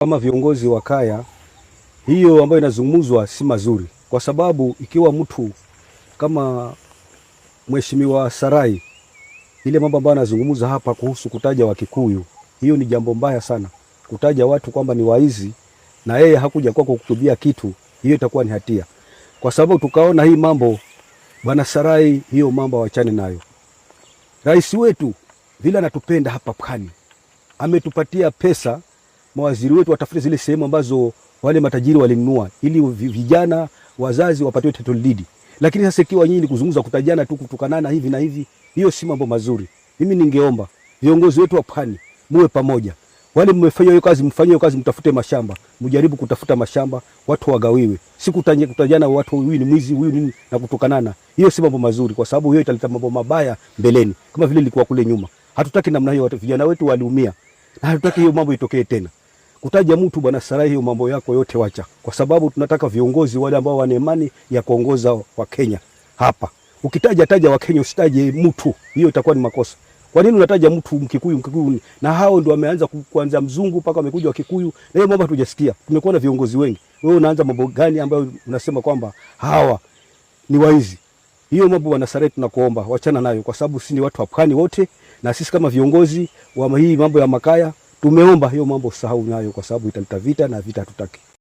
Kama viongozi wa kaya, hiyo ambayo inazungumzwa si mazuri, kwa sababu ikiwa mtu kama Mheshimiwa Sarai, ile mambo ambayo anazungumza hapa kuhusu kutaja Wakikuyu, hiyo ni jambo mbaya sana. Kutaja watu kwamba ni waizi na yeye hakuja kwako kutubia kitu, hiyo itakuwa ni hatia. Kwa sababu tukaona hii mambo, Bwana Sarai, hiyo mambo wachane nayo. Rais wetu vile anatupenda hapa Pwani, ametupatia pesa, mawaziri wetu watafute zile sehemu ambazo wale matajiri walinunua ili vijana wazazi wapatiwe title deed. Lakini sasa ikiwa nyinyi kuzungumza kutajana tu, kutukanana hivi na hivi, hiyo si mambo mazuri. Mimi ningeomba viongozi wetu wa Pwani muwe pamoja. Wale mmefanya hiyo kazi, mfanye hiyo kazi, mtafute mashamba, mjaribu kutafuta mashamba, watu wagawiwe. Si kutajana watu, huyu ni mwizi, huyu nini, na kutukanana. Hiyo si mambo mazuri, kwa sababu hiyo italeta mambo mabaya mbeleni, kama vile ilikuwa kule nyuma. Hatutaki namna hiyo, vijana wetu waliumia. Na hatutaki hiyo mambo itokee tena. Kutaja mtu, Bwana Sarai, hiyo mambo yako yote wacha, kwa sababu tunataka viongozi wale ambao wana imani ya kuongoza wa Kenya hapa. Ukitaja wa Kenya, usitaje mtu, hiyo itakuwa ni makosa. Kwa nini unataja mtu Mkikuyu? Na hao ndio wameanza kuanza mzungu mpaka wamekuja wa Kikuyu. Na hiyo mambo hatujasikia. Tumekuwa na viongozi wengi. Wewe unaanza mambo gani ambayo unasema kwamba hawa ni waizi? Hiyo mambo, Bwana Sarai, tunakuomba wachana nayo, kwa sababu sisi ni watu wa Pwani wote, na sisi kama viongozi wa hii mambo ya makaya tumeomba hiyo mambo usahau nayo, kwa sababu italeta vita na vita hatutaki.